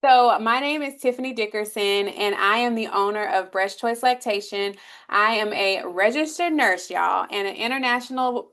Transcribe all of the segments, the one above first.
So, my name is Tiffany Dickerson, and I am the owner of Breast Choice Lactation. I am a registered nurse, y'all, and an international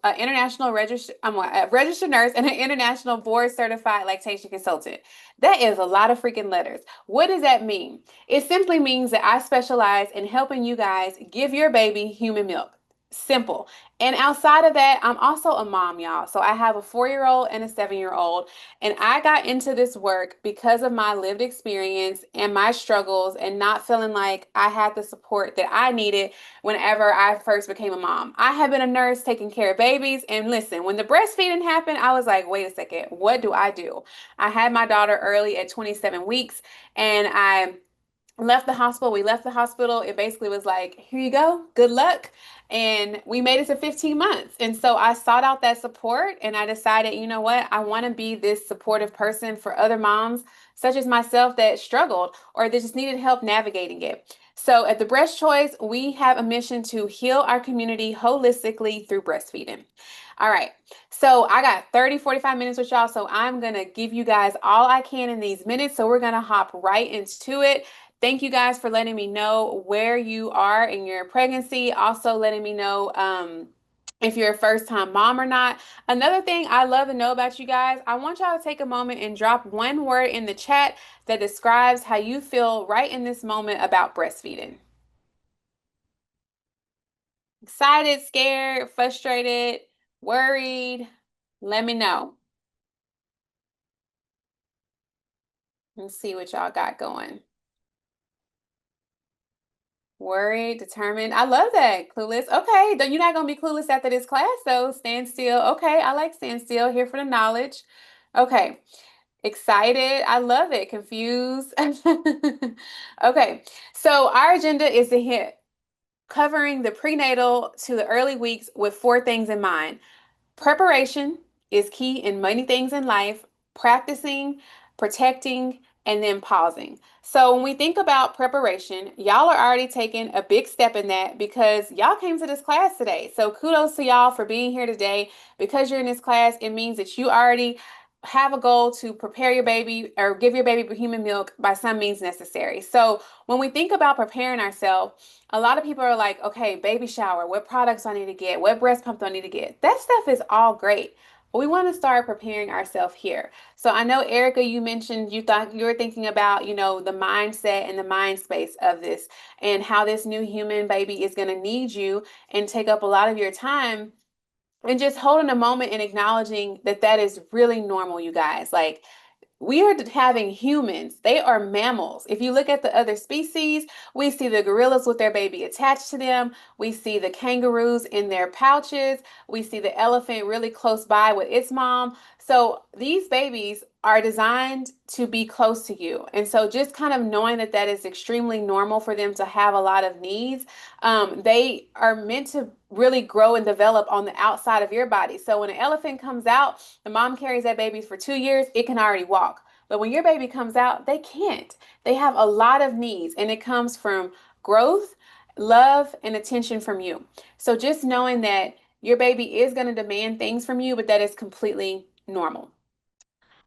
registered a registered nurse and an international board certified lactation consultant. That is a lot of freaking letters. What does that mean? It simply means that I specialize in helping you guys give your baby human milk. Simple. And outside of that, I'm also a mom, y'all. So I have a 4-year-old and a 7-year-old. And I got into this work because of my lived experience and my struggles and not feeling like I had the support that I needed whenever I first became a mom. I have been a nurse taking care of babies. And listen, when the breastfeeding happened, I was like, wait a second, what do I do? I had my daughter early at 27 weeks and I left the hospital. We left the hospital. It basically was like, here you go, good luck. And we made it to 15 months. And so I sought out that support and I decided, you know what? I want to be this supportive person for other moms, such as myself, that struggled or that just needed help navigating it. So at the Breast Choice, we have a mission to heal our community holistically through breastfeeding. All right. So I got 30, 45 minutes with y'all. So I'm going to give you guys all I can in these minutes. So we're going to hop right into it. Thank you guys for letting me know where you are in your pregnancy. Also letting me know if you're a first time mom or not. Another thing I love to know about you guys, I want y'all to take a moment and drop one word in the chat that describes how you feel right in this moment about breastfeeding. Excited, scared, frustrated, worried. Let me know. Let's see what y'all got going. Worried, determined. I love that. Clueless. Okay. You're not going to be clueless after this class, though. Stand still. Okay. I like stand still. Here for the knowledge. Okay. Excited. I love it. Confused. Okay. So our agenda is to hit covering the prenatal to the early weeks with four things in mind. Preparation is key in many things in life, practicing, protecting, and then pausing. So when we think about preparation, y'all are already taking a big step in that because y'all came to this class today. So kudos to y'all for being here today. Because you're in this class, it means that you already have a goal to prepare your baby or give your baby human milk by some means necessary. So when we think about preparing ourselves, a lot of people are like, okay, baby shower, what products do I need to get? What breast pump do I need to get? That stuff is all great. But we want to start preparing ourselves here. So I know, Erica, you mentioned you thought you were thinking about, the mindset and the mind space of this and how this new human baby is going to need you and take up a lot of your time and just holding a moment and acknowledging that that is really normal, you guys. Like, we are having humans. They are mammals. If you look at the other species, we see the gorillas with their baby attached to them. We see the kangaroos in their pouches. We see the elephant really close by with its mom. So these babies are designed to be close to you. And so just kind of knowing that that is extremely normal for them to have a lot of needs, they are meant to really grow and develop on the outside of your body. So when an elephant comes out, the mom carries that baby for 2 years, it can already walk. But when your baby comes out, they can't. They have a lot of needs, and it comes from growth, love, and attention from you. So just knowing that your baby is going to demand things from you, but that is completely normal.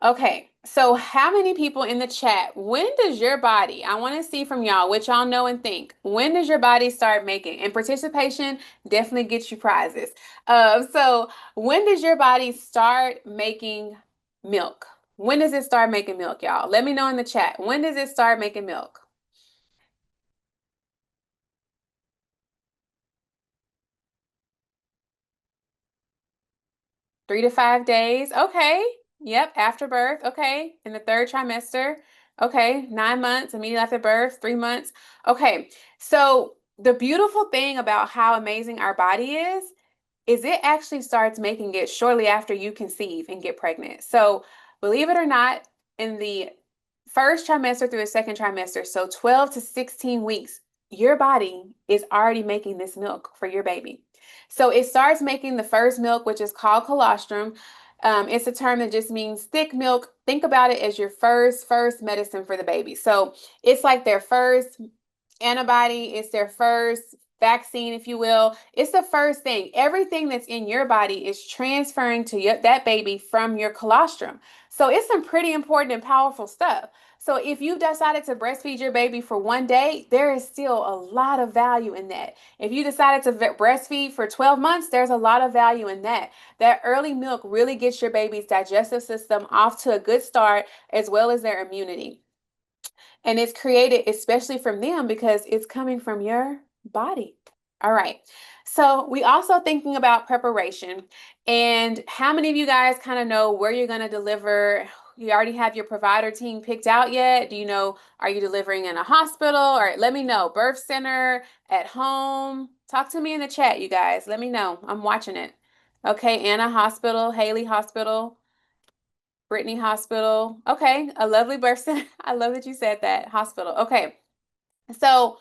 Okay, so how many people in the chat, when does your body, I want to see from y'all what y'all know and think, when does your body start making, and participation definitely gets you prizes. So when does your body start making milk? When does it start making milk, y'all? Let me know in the chat. When does it start making milk? 3 to 5 days. Okay. Yep. After birth. Okay. In the third trimester. Okay. 9 months immediately after birth, 3 months. Okay. So the beautiful thing about how amazing our body is it actually starts making it shortly after you conceive and get pregnant. So believe it or not, in the first trimester through the second trimester, so 12 to 16 weeks, your body is already making this milk for your baby. So it starts making the first milk, which is called colostrum. It's a term that just means thick milk. Think about it as your first medicine for the baby. So it's like their first antibody, it's their first vaccine, if you will. It's the first thing. Everything that's in your body is transferring to that baby from your colostrum. So it's some pretty important and powerful stuff. So if you've decided to breastfeed your baby for one day, there is still a lot of value in that. If you decided to breastfeed for 12 months, there's a lot of value in that. That early milk really gets your baby's digestive system off to a good start, as well as their immunity. And it's created especially from them because it's coming from your body. All right. So we also thinking about preparation. And how many of you guys kind of know where you're going to deliver? You already have your provider team picked out yet? Do you know, are you delivering in a hospital? Or let me know, birth center, at home? Talk to me in the chat, you guys. Let me know. I'm watching it. Okay, Anna Hospital, Haley Hospital, Brittany Hospital. Okay, a lovely birth center. I love that you said that. Hospital. Okay. So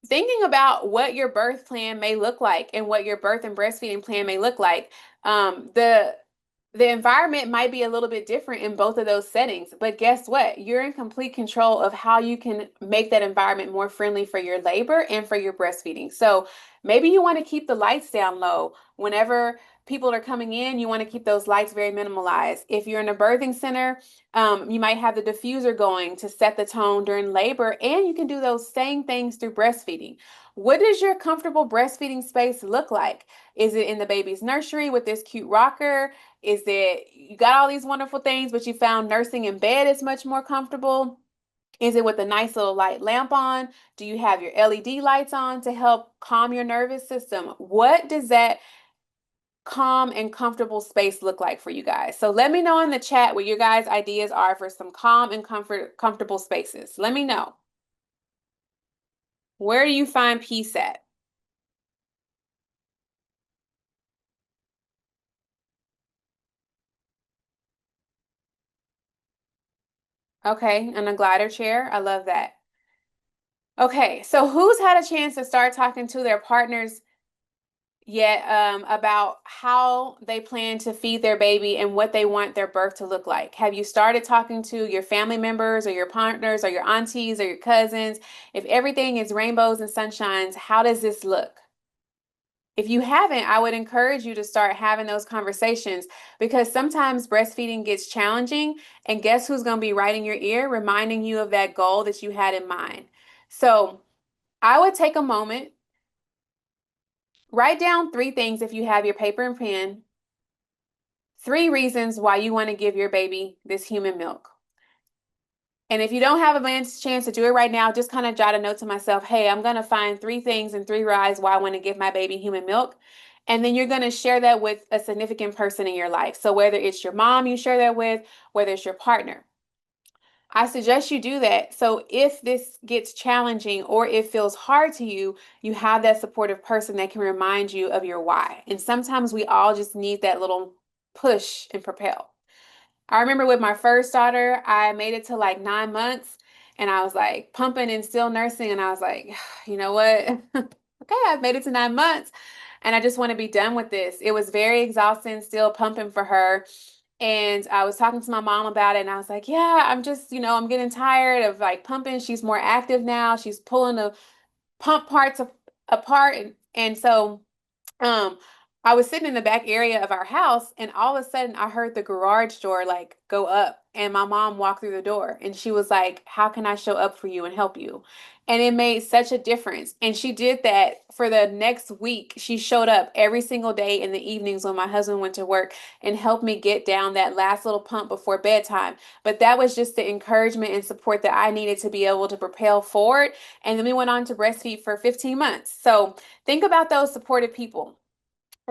thinking about what your birth plan may look like and what your birth and breastfeeding plan may look like, the environment might be a little bit different in both of those settings, but guess what? You're in complete control of how you can make that environment more friendly for your labor and for your breastfeeding. So maybe you want to keep the lights down low. Whenever people are coming in, you want to keep those lights very minimalized. If you're in a birthing center, you might have the diffuser going to set the tone during labor, and you can do those same things through breastfeeding. What does your comfortable breastfeeding space look like? Is it in the baby's nursery with this cute rocker? Is it you got all these wonderful things, but you found nursing in bed is much more comfortable? Is it with a nice little light lamp on? Do you have your LED lights on to help calm your nervous system? What does that calm and comfortable space look like for you guys? So let me know in the chat what your guys' ideas are for some calm and comfortable spaces. Let me know. Where do you find peace at? Okay, in a glider chair. I love that. Okay, so who's had a chance to start talking to their partners yet about how they plan to feed their baby and what they want their birth to look like? Have you started talking to your family members or your partners or your aunties or your cousins? If everything is rainbows and sunshines, how does this look? If you haven't, I would encourage you to start having those conversations because sometimes breastfeeding gets challenging. And guess who's going to be right in your ear, reminding you of that goal that you had in mind? So I would take a moment, write down 3 things if you have your paper and pen, 3 reasons why you want to give your baby this human milk. And if you don't have a chance to do it right now, just kind of jot a note to myself, hey, I'm going to find 3 things and 3 reasons why I want to give my baby human milk. And then you're going to share that with a significant person in your life. So whether it's your mom you share that with, whether it's your partner, I suggest you do that. So if this gets challenging or it feels hard to you, you have that supportive person that can remind you of your why. And sometimes we all just need that little push and propel. I remember with my first daughter, I made it to like 9 months and I was like pumping and still nursing. And I was like, you know what? Okay, I've made it to 9 months and I just want to be done with this. It was very exhausting, still pumping for her. And I was talking to my mom about it and I was like, yeah, I'm just, I'm getting tired of like pumping. She's more active now. She's pulling the pump parts apart. And so um, I was sitting in the back area of our house, and all of a sudden I heard the garage door like go up, and my mom walked through the door, and she was like, "How can I show up for you and help you?" And it made such a difference. And she did that for the next week. She showed up every single day in the evenings when my husband went to work and helped me get down that last little pump before bedtime. But that was just the encouragement and support that I needed to be able to propel forward. And then we went on to breastfeed for 15 months. So think about those supportive people.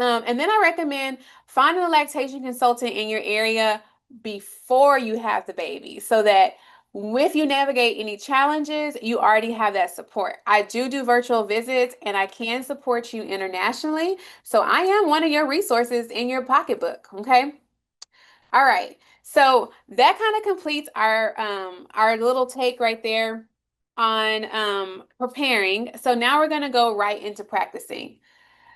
And then I recommend finding a lactation consultant in your area before you have the baby so that if you navigate any challenges, you already have that support. I do virtual visits and I can support you internationally. So I am one of your resources in your pocketbook. Okay. All right. So that kind of completes our little take right there on preparing. So now we're going to go right into practicing.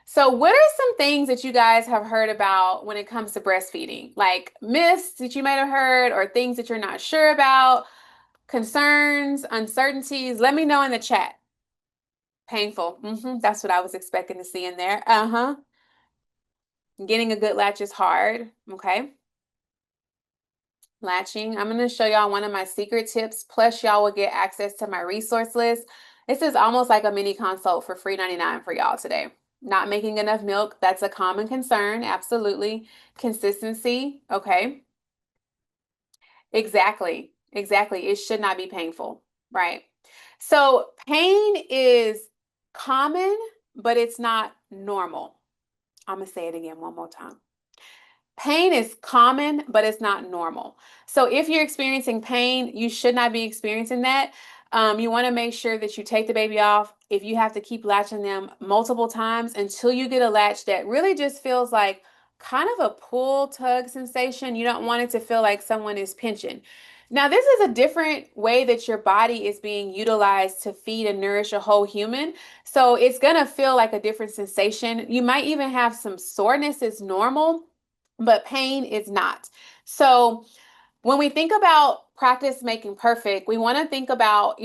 So, what are some things that you guys have heard about when it comes to breastfeeding? Like myths that you might have heard, or things that you're not sure about, concerns, uncertainties? Let me know in the chat. Painful. That's what I was expecting to see in there. Uh-huh. Getting a good latch is hard. Okay. Latching. I'm going to show y'all one of my secret tips. Plus, y'all will get access to my resource list. This is almost like a mini consult for free 99 for y'all today. Not making enough milk. That's a common concern. Absolutely. Consistency. Okay. Exactly. Exactly. It should not be painful. Right. So pain is common, but it's not normal. I'm going to say it again one more time. Pain is common, but it's not normal. So if you're experiencing pain, you should not be experiencing that. You want to make sure that you take the baby off. If you have to keep latching them multiple times until you get a latch that really just feels like kind of a pull tug sensation, you don't want it to feel like someone is pinching. Now, this is a different way that your body is being utilized to feed and nourish a whole human. So it's going to feel like a different sensation. You might even have some soreness, is normal, but pain is not. So when we think about practice making perfect, we want to think about,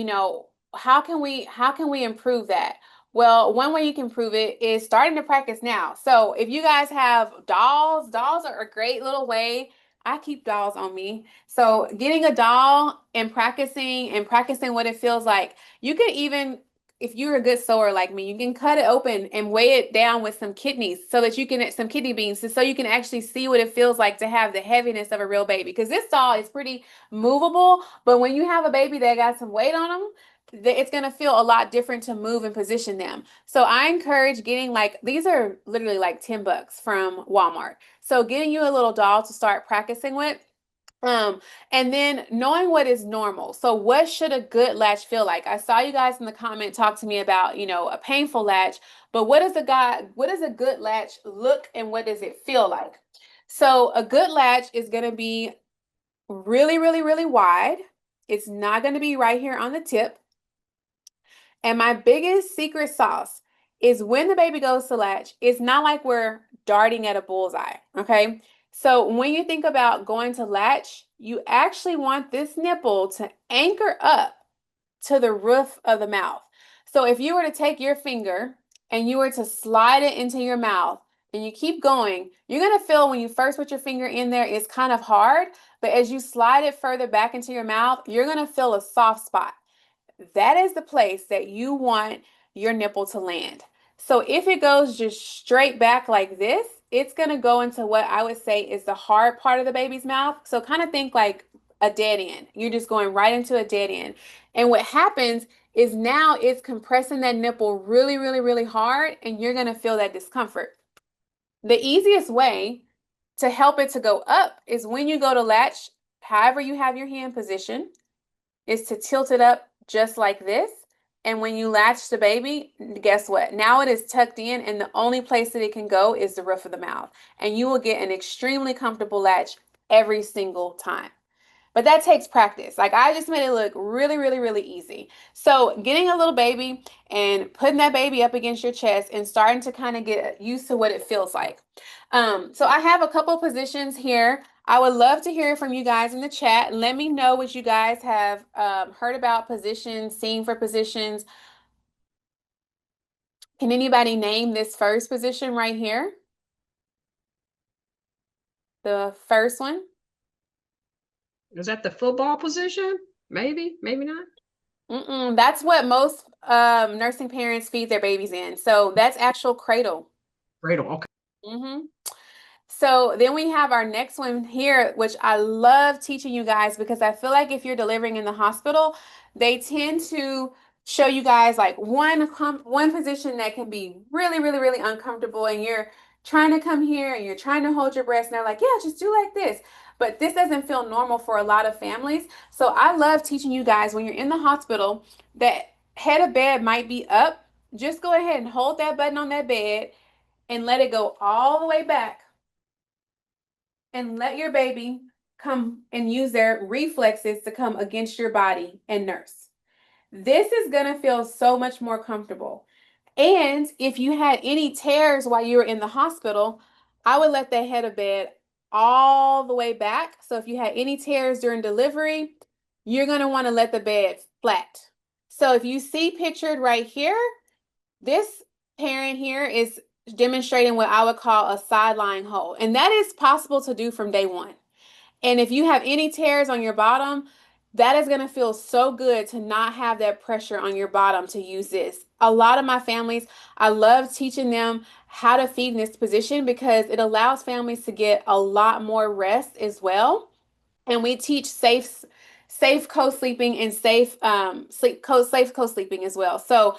how can we improve that? Well, one way you can prove it is starting to practice now. So if you guys have dolls are a great little way. I keep dolls on me. So getting a doll and practicing what it feels like. You can even, if you're a good sewer like me, you can cut it open and weigh it down with some kidneys so that you can, some kidney beans, so you can actually see what it feels like to have the heaviness of a real baby. Because this doll is pretty movable, but when you have a baby that got some weight on them, it's going to feel a lot different to move and position them. So I encourage getting, like, these are literally like $10 from Walmart. So getting you a little doll to start practicing with. And then knowing what is normal. So what should a good latch feel like? I saw you guys in the comment talk to me about, a painful latch, but what does a good latch look and what does it feel like? So a good latch is going to be really, really, really wide. It's not going to be right here on the tip. And my biggest secret sauce is when the baby goes to latch, it's not like we're darting at a bullseye, okay? So when you think about going to latch, you actually want this nipple to anchor up to the roof of the mouth. So if you were to take your finger and you were to slide it into your mouth and you keep going, you're going to feel when you first put your finger in there, it's kind of hard. But as you slide it further back into your mouth, you're going to feel a soft spot. That is the place that you want your nipple to land. So if it goes just straight back like this, it's going to go into what I would say is the hard part of the baby's mouth. So kind of think like a dead end. You're just going right into a dead end. And what happens is now it's compressing that nipple really, really, really hard, and you're going to feel that discomfort. The easiest way to help it to go up is when you go to latch, however you have your hand positioned, is to tilt it up just like this. And when you latch the baby, guess what? Now it is tucked in, and the only place that it can go is the roof of the mouth. And you will get an extremely comfortable latch every single time. But that takes practice. Like, I just made it look really, really, really easy. So getting a little baby and putting that baby up against your chest and starting to kind of get used to what it feels like. So I have a couple positions here. I would love to hear from you guys in the chat. Let me know what you guys have heard about positions, seen for positions. Can anybody name this first position right here? The first one? Is that the football position? Maybe, maybe not. That's what most nursing parents feed their babies in. So that's actual cradle. Cradle. Okay. Mm-hmm. So then we have our next one here, which I love teaching you guys because I feel like if you're delivering in the hospital, they tend to show you guys like one position that can be really, really, really uncomfortable, and you're trying to come here and you're trying to hold your breast, and they're like, yeah, just do like this. But this doesn't feel normal for a lot of families. So I love teaching you guys when you're in the hospital that head of bed might be up. Just go ahead and hold that button on that bed and let it go all the way back, and let your baby come and use their reflexes to come against your body and nurse. This is going to feel so much more comfortable. And if you had any tears while you were in the hospital, I would let that head of bed all the way back. So if you had any tears during delivery, you're going to want to let the bed flat. So if you see pictured right here, This parent here is demonstrating what I would call a sideline hold, and that is possible to do from day one. And if you have any tears on your bottom, that is going to feel so good to not have that pressure on your bottom to use this. A lot of my families, I love teaching them how to feed in this position because it allows families to get a lot more rest as well. And we teach safe co-sleeping and safe co-sleeping as well. So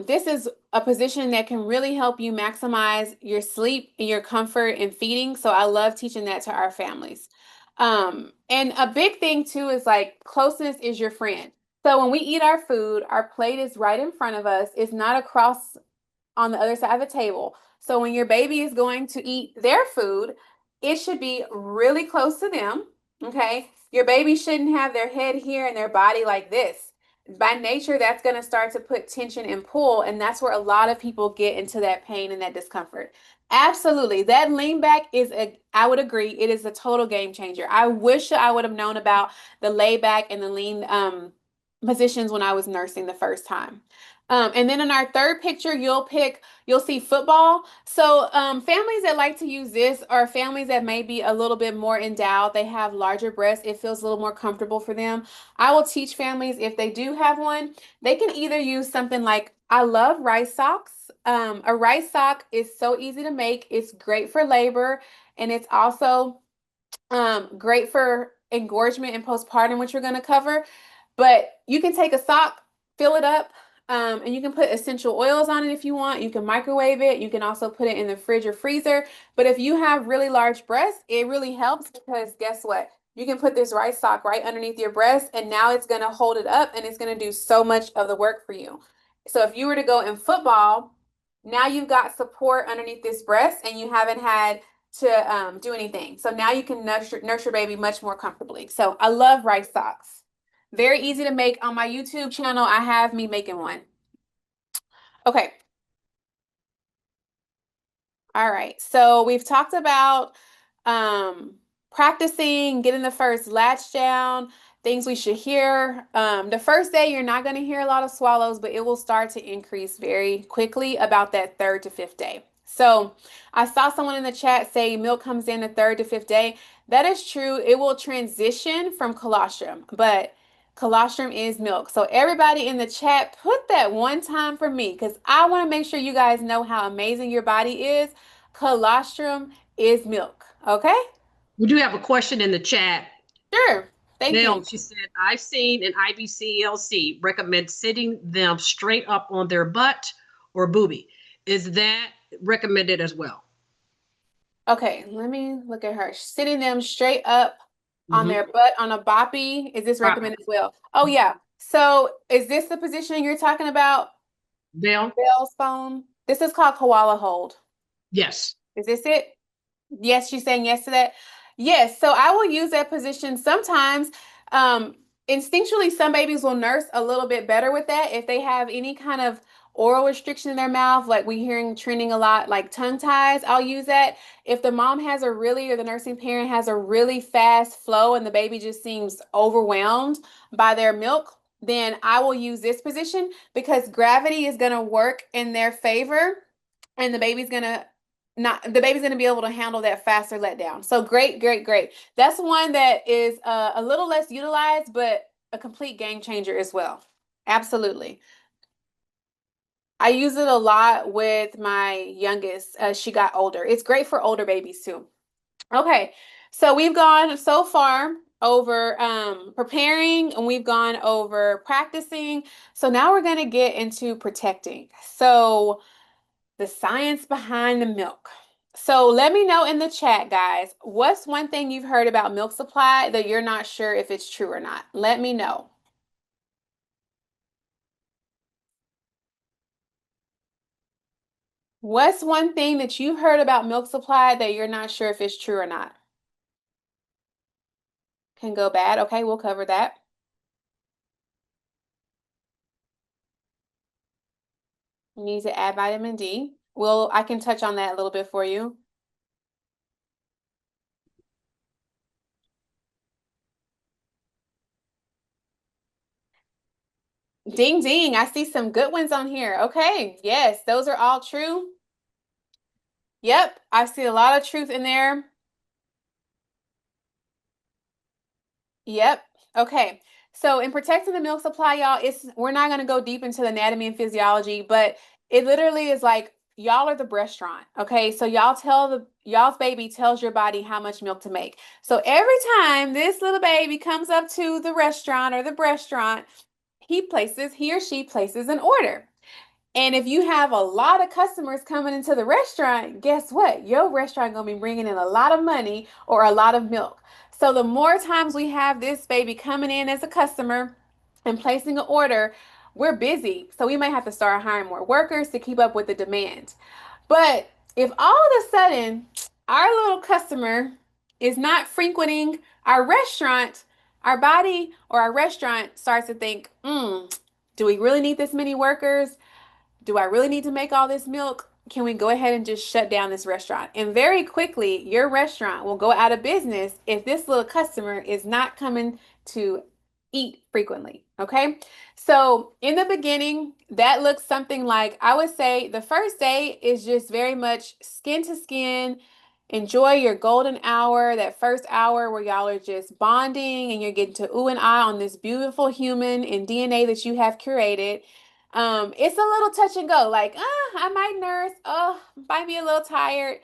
this is a position that can really help you maximize your sleep and your comfort in feeding. So I love teaching that to our families. And a big thing too is like closeness is your friend. So when we eat our food, our plate is right in front of us. It's not across on the other side of the table. So when your baby is going to eat their food, it should be really close to them. Okay. Your baby shouldn't have their head here and their body like this. By nature, that's going to start to put tension and pull. And that's where a lot of people get into that pain and that discomfort. Absolutely. That lean back I would agree, it is a total game changer. I wish I would have known about the lay back and the lean positions when I was nursing the first time. And then in our third picture, you'll see football. So families that like to use this are families that may be a little bit more endowed. They have larger breasts. It feels a little more comfortable for them. I will teach families if they do have one, they can either use something like I love rice socks. A rice sock is so easy to make. It's great for labor, and it's also great for engorgement and postpartum, which we're going to cover. But you can take a sock, fill it up, and you can put essential oils on it if you want. You can microwave it. You can also put it in the fridge or freezer. But if you have really large breasts, it really helps because guess what? You can put this rice sock right underneath your breast, and now it's going to hold it up and it's going to do so much of the work for you. So if you were to go in football, now you've got support underneath this breast and you haven't had to do anything. So now you can nurture baby much more comfortably. So I love rice socks. Very easy to make. On my YouTube channel, I have me making one. Okay. All right. So we've talked about um, practicing, getting the first latch down, things we should hear. The first day, you're not going to hear a lot of swallows, but it will start to increase very quickly about that third to fifth day. So I saw someone in the chat say milk comes in the third to fifth day. That is true. It will transition from colostrum, but colostrum is milk. So everybody in the chat, put that one time for me because I want to make sure you guys know how amazing your body is. Colostrum is milk. Okay? We do have a question in the chat. Sure. Thank you. Now, she said, I've seen an IBCLC recommend sitting them straight up on their butt or booby. Is that recommended as well? Okay, let me look at her. Sitting them straight up on Mm-hmm. their butt on a boppy. Is this Proper. recommended as well? Oh, yeah. So is this the position you're talking about? Dale? Bell's phone? This is called koala hold. Yes. Is this it? Yes, she's saying yes to that. Yes, so I will use that position sometimes. Um, Instinctually, some babies will nurse a little bit better with that if they have any kind of oral restriction in their mouth, like we hearing trending a lot, like tongue ties. I'll use that. If the mom has a really, or the nursing parent has a really fast flow and the baby just seems overwhelmed by their milk, then I will use this position because gravity is going to work in their favor and the baby's going to be able to handle that faster letdown. So great, great, great. That's one that is a little less utilized, but a complete game changer as well. Absolutely. I use it a lot with my youngest as she got older. It's great for older babies too. Okay, so we've gone so far over preparing and we've gone over practicing. So now we're going to get into protecting. So the science behind the milk. So let me know in the chat, guys, what's one thing you've heard about milk supply that you're not sure if it's true or not? Let me know. What's one thing that you've heard about milk supply that you're not sure if it's true or not? Can go bad. Okay, we'll cover that. You need to add vitamin D. Well, I can touch on that a little bit for you. Ding ding. I see some good ones on here. Okay. Yes, those are all true. Yep, I see a lot of truth in there. Yep. Okay. So in protecting the milk supply, y'all, it's we're not gonna go deep into the anatomy and physiology, but it literally is like y'all are the restaurant. Okay. So y'all's baby tells your body how much milk to make. So every time this little baby comes up to the restaurant or the restaurant, he or she places an order. And if you have a lot of customers coming into the restaurant, guess what? Your restaurant gonna be bringing in a lot of money or a lot of milk. So the more times we have this baby coming in as a customer and placing an order, we're busy. So we might have to start hiring more workers to keep up with the demand. But if all of a sudden our little customer is not frequenting our restaurant, our body or our restaurant starts to think, do we really need this many workers? Do I really need to make all this milk? Can we go ahead and just shut down this restaurant? And very quickly, your restaurant will go out of business if this little customer is not coming to eat frequently. Okay. So, in the beginning, that looks something like I would say the first day is just very much skin to skin. Enjoy your golden hour, that first hour where y'all are just bonding and you're getting to ooh and ah on this beautiful human and DNA that you have curated. It's a little touch and go, like, I might nurse, oh, might be a little tired.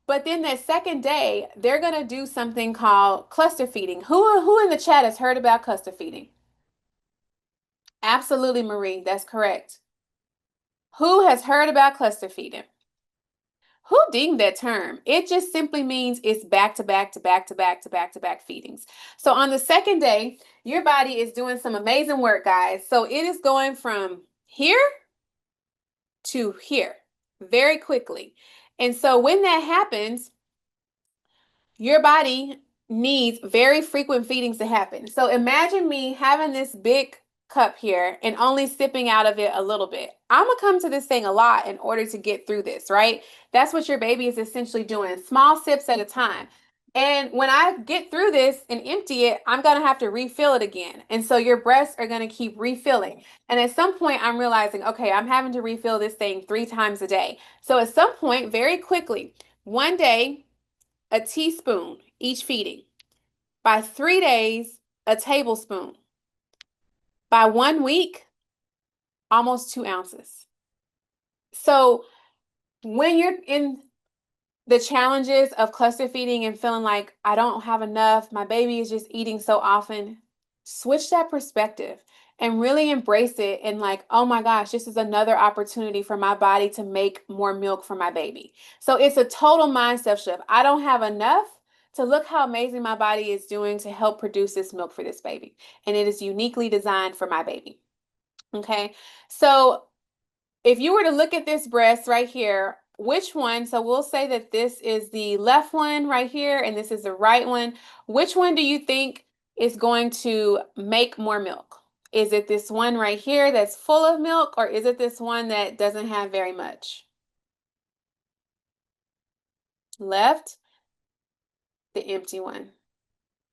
But then that second day, they're gonna do something called cluster feeding. Who in the chat has heard about cluster feeding? Absolutely, Marie, that's correct. Who has heard about cluster feeding? Who dinged that term? It just simply means it's back to back to back to back to back to back feedings. So on the second day, your body is doing some amazing work, guys. So it is going from here to here very quickly. And so when that happens, your body needs very frequent feedings to happen. So imagine me having this big cup here and only sipping out of it a little bit. I'm gonna come to this thing a lot in order to get through this, right? That's what your baby is essentially doing, small sips at a time. And when I get through this and empty it, I'm gonna have to refill it again. And so your breasts are gonna keep refilling. And at some point, I'm realizing, okay, I'm having to refill this thing 3 times a day. So at some point, very quickly, one day, a teaspoon each feeding. By 3 days, a tablespoon. By 1 week, almost 2 ounces. So when you're in the challenges of cluster feeding and feeling like I don't have enough, my baby is just eating so often, switch that perspective and really embrace it and like, oh my gosh, this is another opportunity for my body to make more milk for my baby. So it's a total mindset shift. I don't have enough to look how amazing my body is doing to help produce this milk for this baby. And it is uniquely designed for my baby. Okay. So if you were to look at this breast right here, which one, so we'll say that this is the left one right here and this is the right one. Which one do you think is going to make more milk? Is it this one right here that's full of milk, or is it this one that doesn't have very much? Left, the empty one.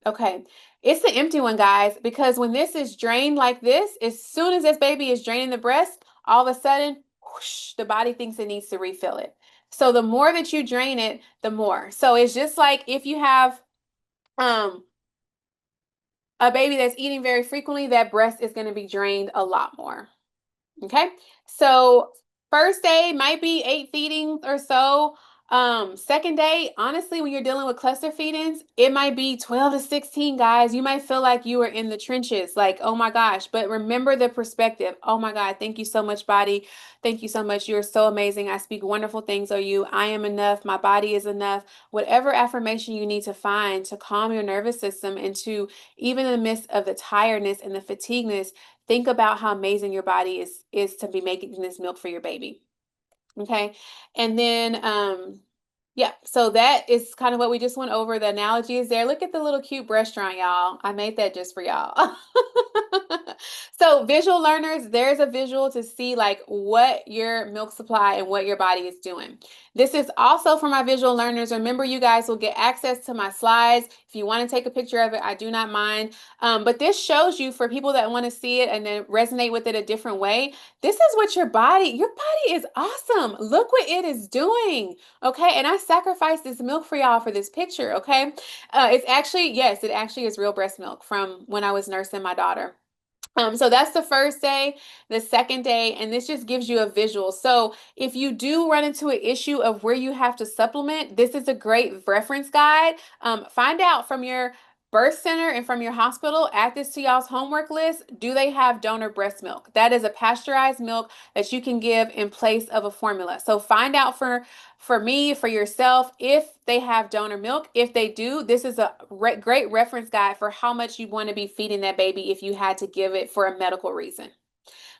Okay, it's the empty one, guys, because when this is drained like this, as soon as this baby is draining the breast, all of a sudden, whoosh, the body thinks it needs to refill it. So the more that you drain it, the more. So it's just like if you have um a baby that's eating very frequently, that breast is going to be drained a lot more. Okay. So first day might be 8 feedings or so. Second day, honestly, when you're dealing with cluster feedings, it might be 12 to 16, guys. You might feel like you are in the trenches, like, oh my gosh. But remember the perspective. Oh my God, thank you so much, body. Thank you so much. You're so amazing. I speak wonderful things of you. I am enough. My body is enough. Whatever affirmation you need to find to calm your nervous system and to even in the midst of the tiredness and the fatigueness, think about how amazing your body is to be making this milk for your baby. Okay. And then yeah, so that is kind of what we just went over. The analogy is there. Look at the little cute restaurant, y'all. I made that just for y'all. So visual learners, there's a visual to see like what your milk supply and what your body is doing. This is also for my visual learners. Remember, you guys will get access to my slides. If you want to take a picture of it, I do not mind. But this shows you for people that want to see it and then resonate with it a different way. This is what your body is awesome. Look what it is doing. Okay. And I sacrificed this milk for y'all for this picture. Okay. It's actually, yes, it actually is real breast milk from when I was nursing my daughter. So that's the first day, the second day, and this just gives you a visual. So if you do run into an issue of where you have to supplement, this is a great reference guide. Find out from your birth center and from your hospital, add this to y'all's homework list. Do they have donor breast milk? That is a pasteurized milk that you can give in place of a formula. So find out for me, for yourself, if they have donor milk. If they do, this is a great reference guide for how much you want to be feeding that baby if you had to give it for a medical reason,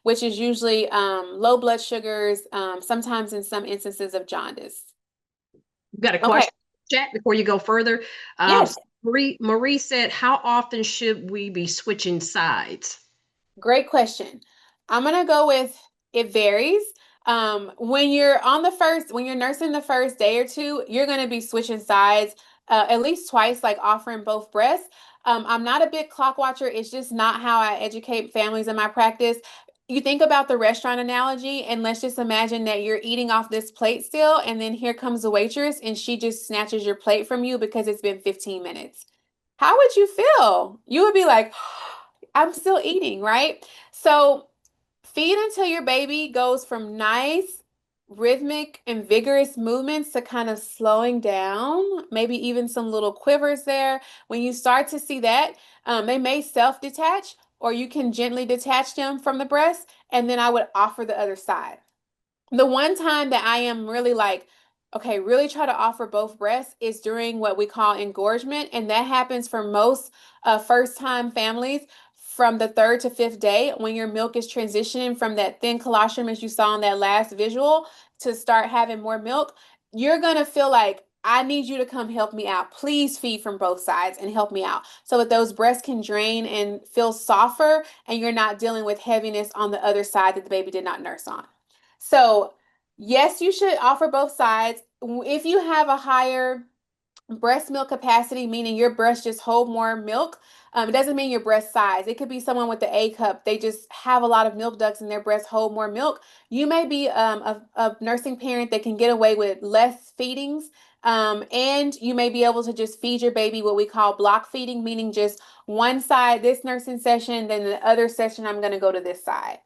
which is usually low blood sugars, sometimes in some instances of jaundice. You've got a Okay, question, chat, before you go further. Um, yes, Marie said, "How often should we be switching sides?" great question. I'm gonna go with it varies. When you're on the first, when you're nursing the first day or two, you're gonna be switching sides at least twice, like offering both breasts. I'm not a big clock watcher. It's just not how I educate families in my practice. You think about the restaurant analogy, and let's just imagine that you're eating off this plate still, and then here comes the waitress, and she just snatches your plate from you because it's been 15 minutes. How would you feel? You would be like, I'm still eating, right? So feed until your baby goes from nice, rhythmic, and vigorous movements to kind of slowing down, maybe even some little quivers there. When you start to see that, they may self detach, or you can gently detach them from the breast, and then I would offer the other side. The one time that I am really like, okay, really try to offer both breasts is during what we call engorgement. And that happens for most first time families from the third to fifth day when your milk is transitioning from that thin colostrum, as you saw in that last visual, to start having more milk. You're going to feel like, I need you to come help me out. Please feed from both sides and help me out so that those breasts can drain and feel softer and you're not dealing with heaviness on the other side that the baby did not nurse on. So, yes, you should offer both sides. If you have a higher breast milk capacity, meaning your breasts just hold more milk, it doesn't mean your breast size. It could be someone with the A cup. They just have a lot of milk ducts and their breasts hold more milk. You may be a nursing parent that can get away with less feedings. And you may be able to just feed your baby what we call block feeding, meaning just one side this nursing session, then the other session, I'm going to go to this side.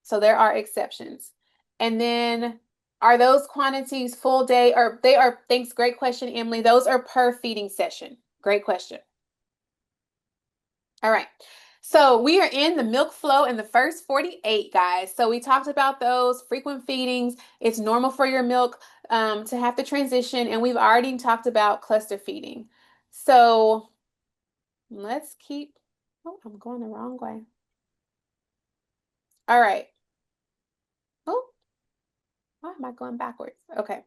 So there are exceptions. And then are those quantities full day or they are, thanks, great question, Emily. Those are per feeding session. Great question. All right. So we are in the milk flow in the first 48, guys. So we talked about those frequent feedings. It's normal for your milk to have to transition. And we've already talked about cluster feeding. So let's keep, oh, I'm going the wrong way. All right. Oh, why am I going backwards? Okay.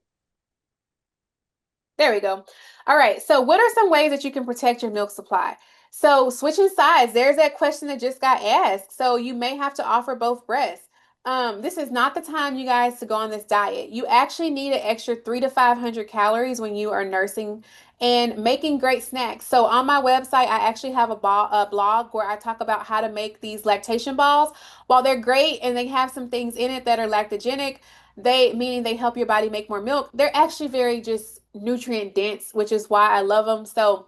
There we go. All right. So, what are some ways that you can protect your milk supply? So, switching sides, there's that question that just got asked. So, you may have to offer both breasts. This is not the time, you guys, to go on this diet. You actually need an extra 300 to 500 calories when you are nursing and making great snacks. So, on my website, I actually have a blog where I talk about how to make these lactation balls. While they're great and they have some things in it that are lactogenic, they meaning they help your body make more milk. They're actually very just nutrient dense, which is why I love them. So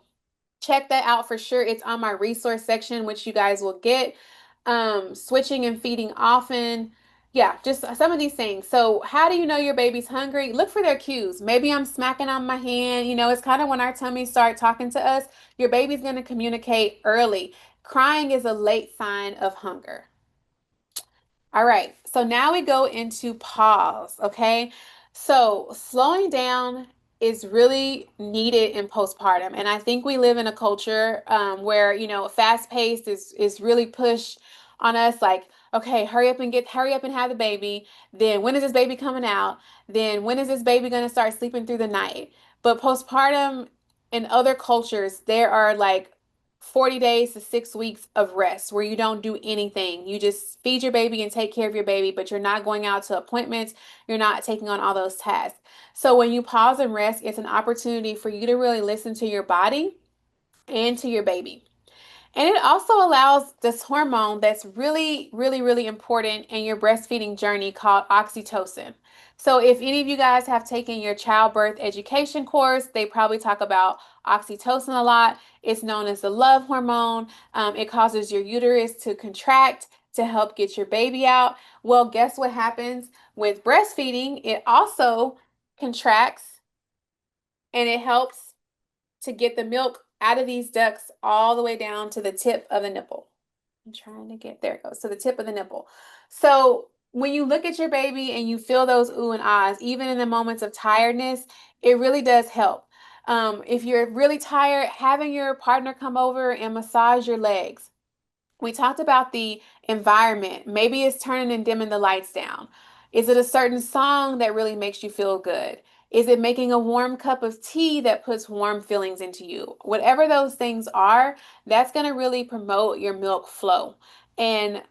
check that out for sure. It's on my resource section, which you guys will get. Switching and feeding often. Yeah, just some of these things. So, how do you know your baby's hungry? Look for their cues. Maybe I'm smacking on my hand. It's kind of when our tummies start talking to us. Your baby's going to communicate early. Crying is a late sign of hunger. All right, so now we go into pause, okay? So slowing down is really needed in postpartum. And I think we live in a culture where, fast paced is really pushed on us like, okay, hurry up and have the baby. Then when is this baby coming out? Then when is this baby going to start sleeping through the night? But postpartum in other cultures, there are like 40 days to 6 weeks of rest where you don't do anything. You just feed your baby and take care of your baby, but you're not going out to appointments. You're not taking on all those tasks. So when you pause and rest, it's an opportunity for you to really listen to your body and to your baby. And it also allows this hormone that's really, really, really important in your breastfeeding journey called oxytocin. So, if any of you guys have taken your childbirth education course, they probably talk about oxytocin a lot. It's known as the love hormone. It causes your uterus to contract to help get your baby out. Well, guess what happens with breastfeeding? It also contracts and it helps to get the milk out of these ducts all the way down to the tip of the nipple. I'm trying to get there it goes to the tip of the nipple. So when you look at your baby and you feel those ooh and ahs, even in the moments of tiredness, it really does help. If you're really tired, having your partner come over and massage your legs. We talked about the environment. Maybe it's turning and dimming the lights down. Is it a certain song that really makes you feel good? Is it making a warm cup of tea that puts warm feelings into you? Whatever those things are, that's going to really promote your milk flow and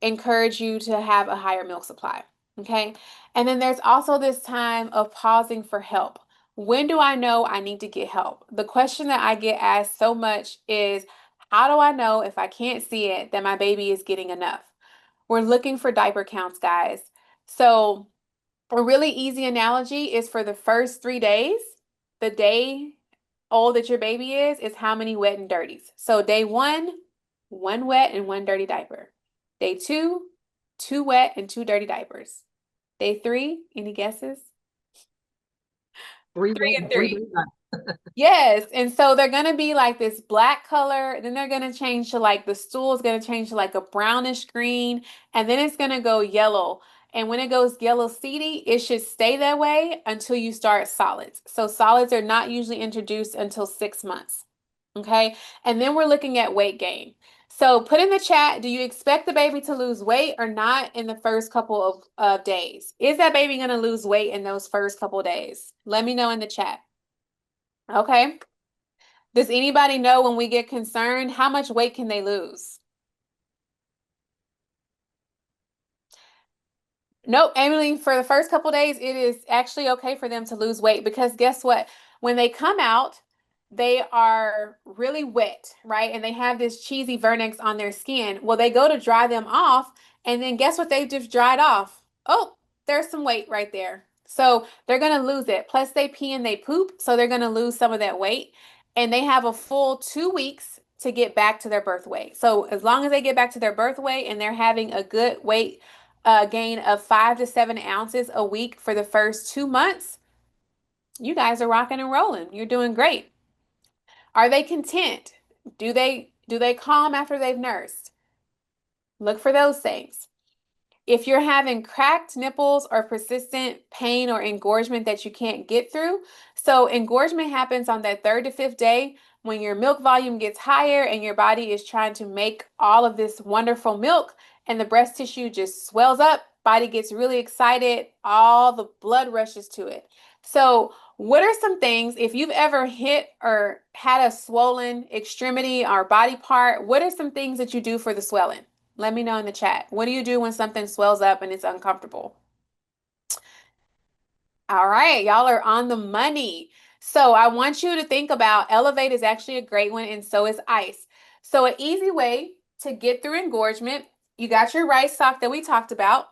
encourage you to have a higher milk supply. Okay. And then there's also this time of pausing for help. When do I know I need to get help? The question that I get asked so much is, how do I know if I can't see it that my baby is getting enough? We're looking for diaper counts, guys. So, a really easy analogy is for the first 3 days, the day old that your baby is how many wet and dirties. So, day one wet and one dirty diaper. Day two, two wet and two dirty diapers. Day three, any guesses? Three Three wet and and three three. dirty. Yes, and so they're gonna be like this black color, then they're gonna change to like the stool is gonna change to like a brownish green, and then it's gonna go yellow. And when it goes yellow seedy, it should stay that way until you start solids. So solids are not usually introduced until 6 months. Okay, and then we're looking at weight gain. So put in the chat, do you expect the baby to lose weight or not in the first couple of days? Is that baby gonna lose weight in those first couple of days? Let me know in the chat. Okay. Does anybody know when we get concerned, how much weight can they lose? Nope, Emily, for the first couple days, it is actually okay for them to lose weight because guess what? When they come out, they are really wet, right? And they have this cheesy vernix on their skin. Well, they go to dry them off, and then guess what they just dried off? Oh, there's some weight right there. So they're going to lose it. Plus, they pee and they poop, so they're going to lose some of that weight. And they have a full 2 weeks to get back to their birth weight. So as long as they get back to their birth weight and they're having a good weight gain of 5 to 7 ounces a week for the first 2 months, you guys are rocking and rolling. You're doing great. Are they content? Do they calm after they've nursed? Look for those things. If you're having cracked nipples or persistent pain or engorgement that you can't get through, so engorgement happens on that third to fifth day when your milk volume gets higher and your body is trying to make all of this wonderful milk and the breast tissue just swells up, body gets really excited, all the blood rushes to it. So, what are some things, if you've ever hit or had a swollen extremity or body part, what are some things that you do for the swelling? Let me know in the chat. What do you do when something swells up and it's uncomfortable? All right, y'all are on the money. So I want you to think about Elevate is actually a great one, and so is ice. So an easy way to get through engorgement, you got your rice sock that we talked about.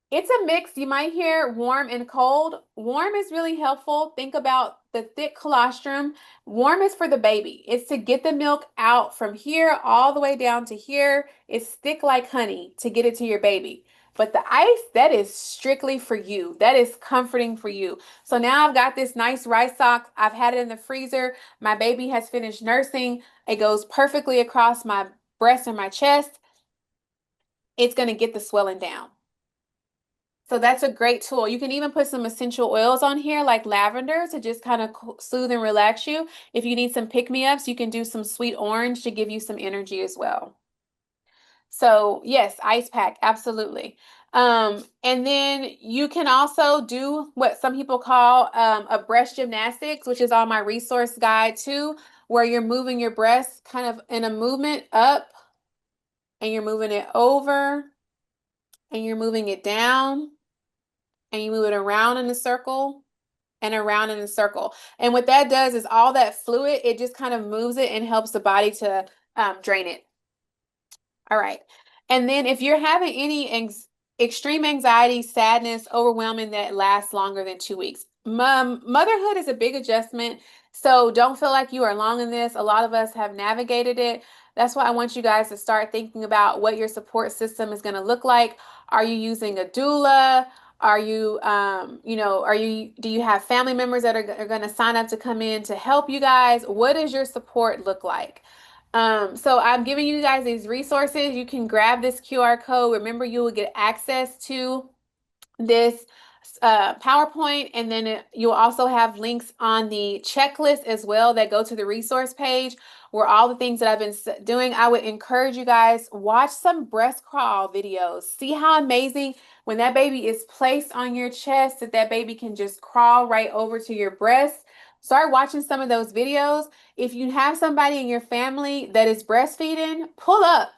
It's a mix. You might hear warm and cold. Warm is really helpful. Think about the thick colostrum. Warm is for the baby. It's to get the milk out from here all the way down to here. It's thick like honey to get it to your baby. But the ice, that is strictly for you. That is comforting for you. So now I've got this nice rice sock. I've had it in the freezer. My baby has finished nursing. It goes perfectly across my breast and my chest. It's going to get the swelling down. So that's a great tool. You can even put some essential oils on here like lavender to just kind of soothe and relax you. If you need some pick-me-ups, you can do some sweet orange to give you some energy as well. So yes, ice pack, absolutely. And then you can also do what some people call a breast gymnastics, which is on my resource guide too. where you're moving your breast kind of in a movement up and you're moving it over and you're moving it down and you move it around in a circle and around in a circle. And what that does is all that fluid, it just kind of moves it and helps the body to drain it. All right. And then if you're having any extreme anxiety, sadness, overwhelming that lasts longer than 2 weeks, motherhood is a big adjustment. So don't feel like you are alone in this. A lot of us have navigated it. That's why I want you guys to start thinking about what your support system is going to look like. Are you using a doula? Are you, do you have family members that are going to sign up to come in to help you guys? What does your support look like? So I'm giving you guys these resources. You can grab this QR code. Remember, you will get access to this PowerPoint, and then you'll also have links on the checklist as well that go to the resource page where all the things that I've been doing. I would encourage you guys, watch some breast crawl videos. See how amazing when that baby is placed on your chest that that baby can just crawl right over to your breast. Start watching some of those videos. If you have somebody in your family that is breastfeeding, pull up.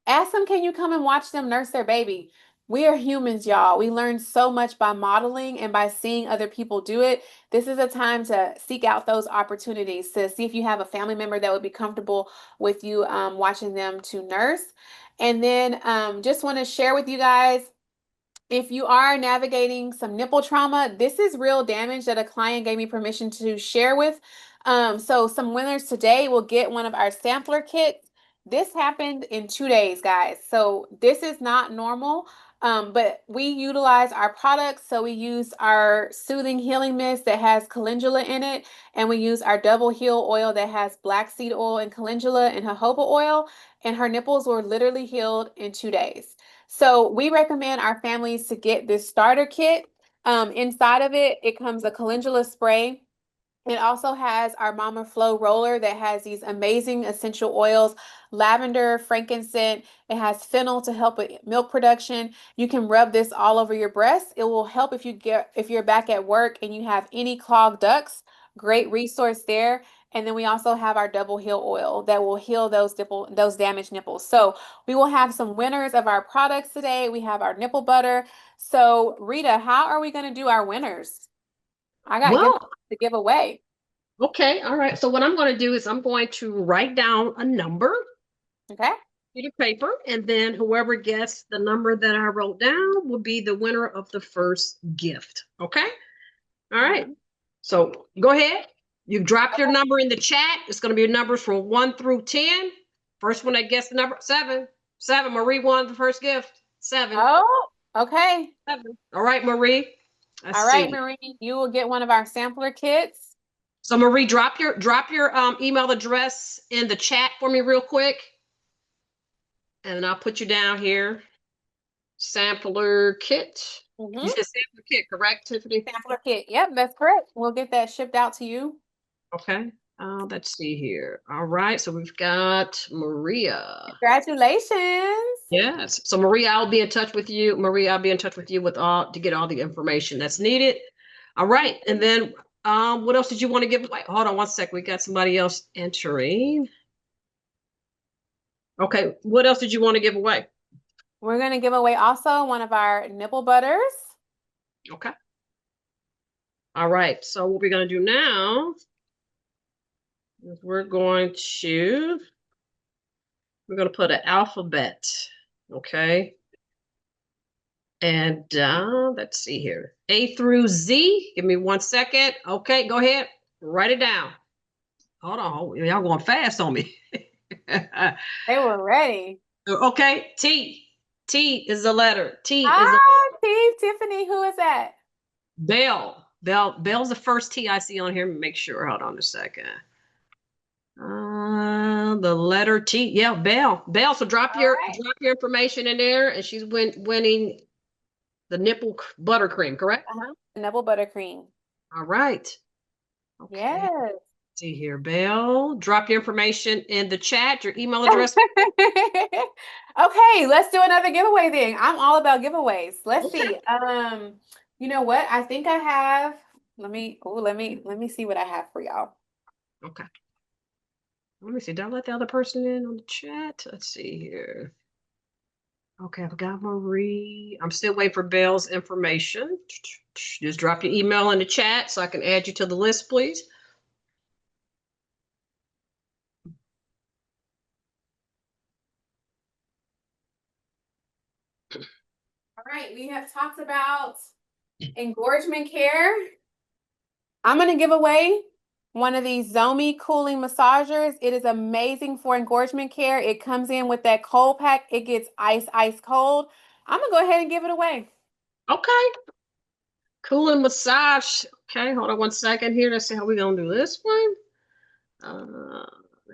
Ask them, can you come and watch them nurse their baby? We are humans, y'all. We learn so much by modeling and by seeing other people do it. This is a time to seek out those opportunities to see if you have a family member that would be comfortable with you watching them to nurse. And then just want to share with you guys, if you are navigating some nipple trauma, this is real damage that a client gave me permission to share with. So some winners today will get one of our sampler kits. This happened in 2 days, guys. So this is not normal. But we utilize our products. So we use our soothing healing mist that has calendula in it, and we use our double heal oil that has black seed oil and calendula and jojoba oil. And her nipples were literally healed in 2 days. So we recommend our families to get this starter kit. Inside of it, it comes a calendula spray. It also has our Mama Flow roller that has these amazing essential oils, lavender, frankincense. It has fennel to help with milk production. You can rub this all over your breast. It will help if you're back at work and you have any clogged ducts. Great resource there. And then we also have our double heal oil that will heal those damaged nipples. So we will have some winners of our products today. We have our nipple butter. So Rita, how are we going to do our winners? I got gift Well, to give away. okay, all right. So what I'm going to do is I'm going to write down a number, Okay. sheet of paper, and then whoever gets the number that I wrote down will be the winner of the first gift. Okay. All All right. right. So go ahead. You drop your number in the chat. It's going to be numbers from 1 through 10. First one that gets the number 7. 7. Marie won the first gift. 7. Oh, okay. 7. All right, Marie. Let's All right, see. Marie, you will get one of our sampler kits. So Marie, drop your email address in the chat for me real quick, and then I'll put you down here. Sampler kit. You Mm-hmm. said sampler kit, correct, Tiffany? Sampler kit. Yep, that's correct. We'll get that shipped out to you. Okay. Let's see here. All right. So we've got Maria. Congratulations. Yes. So Maria, I'll be in touch with you. Maria, I'll be in touch with you with all to get all the information that's needed. All right. And then what else did you want to give away? Hold on one sec. We got somebody else entering. Okay. What else did you want to give away? We're going to give away also one of our nipple butters. Okay. All right. So what we're going to do now is we're going to put an alphabet. Okay. And let's see here. A through Z. Give me 1 second. Okay, go ahead. Write it down. Hold on. Y'all going fast on me. They were ready. Okay. T. T is the letter. T is a Ah, Steve, Tiffany, who is that? Bell. Bell's the first T I see on here. Make sure. Hold on a second. The letter T. Yeah, Bell. Bell. So drop All your right. drop your information in there, and she's winning the nipple buttercream. Correct. Uh-huh. Nipple buttercream. All right. Okay. Yes. See here, Belle. Drop your information in the chat, your email address. Okay, let's do another giveaway then. I'm all about giveaways. Let's Okay. see. You know what? I think I have. Let me see what I have for y'all. Okay. Let me see. Did I let the other person in on the chat? Let's see here. Okay, I've got Marie. I'm still waiting for Bell's information. Just drop your email in the chat so I can add you to the list, please. All right, we have talked about engorgement care. I'm going to give away one of these Zomi cooling massagers. It is amazing for engorgement care. It comes in with that cold pack. It gets ice cold. I'm going to go ahead and give it away. Okay. Cooling massage. Okay, hold on one second here. Let's see how we're going to do this one.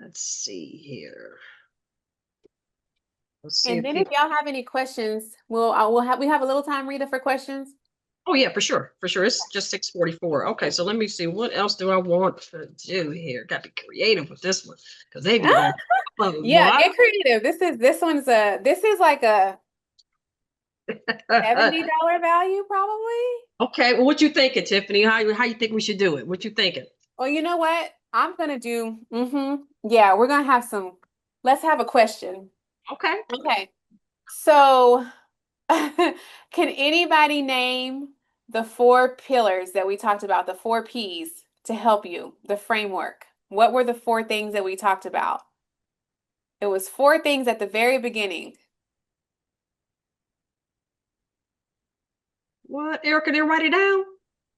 Let's see here. Let's see And if then if people. y'all have any questions, we have a little time, Rita, for questions. Oh yeah, for sure, for sure. It's just 6:44. Okay, so let me see. What else do I want to do here? Got to be creative with this one because they be going. Yeah, Boy. get creative. This is like a $70 value probably. Okay, well, what you thinking, Tiffany? How you think we should do it? What you thinking? Well, you know what? I'm gonna do, yeah, we're gonna have let's have a question. Okay. Okay. So, can anybody name the four pillars that we talked about, the four P's to help you, the framework? What were the four things that we talked about? It was four things at the very beginning. What, Erica? Didn't write it down.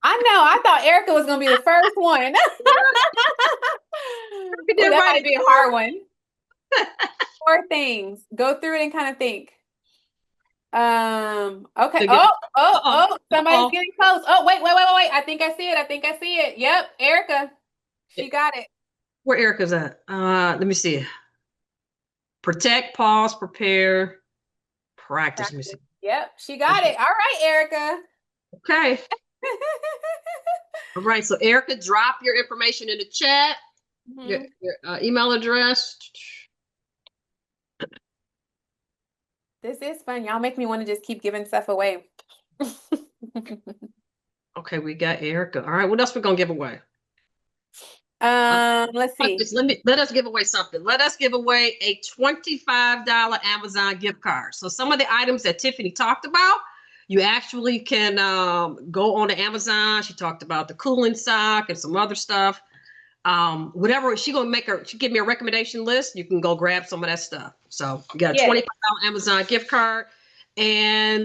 I know, I thought Erica was gonna be the first one. Erica Oh, didn't that write might it be a hard one. Four things. Go through it and kind of think. Okay. down. Uh-oh. Somebody's Uh-oh. getting close. Oh, wait. I think I see it. I think I see it. Yep, Erica. She got it. Where Erica's at? Let me see. Protect, pause, prepare, practice. Let me see. Practice. Yep, she got it. All right, Erica. Okay. All right. So Erica, drop your information in the chat. Your, Mhm. your email address. This is fun. Y'all make me want to just keep giving stuff away. Okay, we got Erica. All right. What else we gonna give away? Let's see. Let us give away something. Let us give away a $25 Amazon gift card. So some of the items that Tiffany talked about, you actually can go on to Amazon. She talked about the cooling sock and some other stuff. Whatever she give me a recommendation list. You can go grab some of that stuff. So you got a Yes. $25 Amazon gift card. And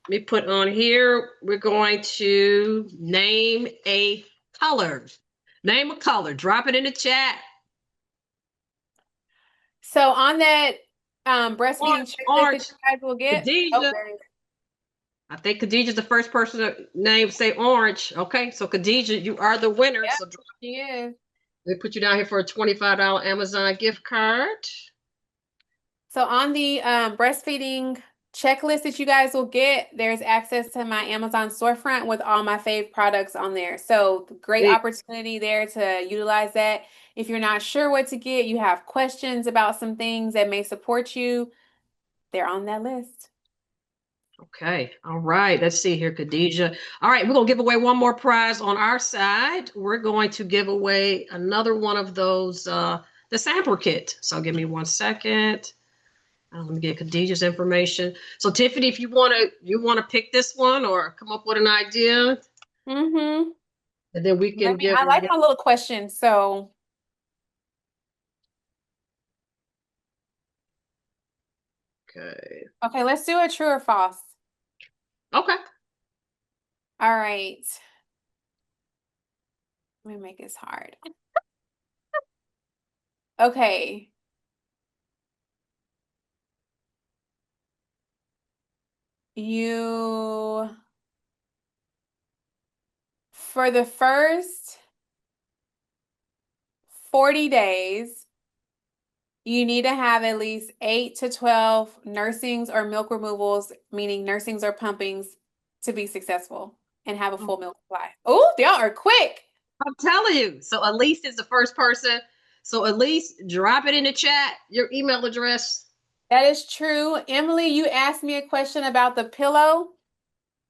let me put on here, we're going to name a color. Name a color. Drop it in the chat. So on that breastfeeding Orange, checklist that orange. you guys will get. Oh, Khadijah. there it is. I think Khadijah's the first person to name say orange. Okay, so Khadijah, you are the winner. Yep, So she is. they put you down here for a $25 Amazon gift card. So on the breastfeeding checklist that you guys will get, there's access to my Amazon storefront with all my fave products on there. So great opportunity there to utilize that. If you're not sure what to get, you have questions about some things that may support you, they're on that list. Okay, all right. Let's see here, Khadijah. All right, we're gonna give away one more prize on our side. We're going to give away another one of those, the sample kit. So give me 1 second. Let me get Khadijah's information. So Tiffany, if you wanna pick this one or come up with an idea, Mm-hmm. and then we can give I like my little question. So, okay. okay, let's do a true or false. Okay. All right. Let me make this hard. Okay. You, for the first 40 days, you need to have at least 8 to 12 nursings or milk removals, meaning nursings or pumpings, to be successful and have a full milk supply. Oh, y'all are quick. I'm telling you. So Elise is the first person. So Elise, drop it in the chat, your email address. That is true. Emily, you asked me a question about the pillow.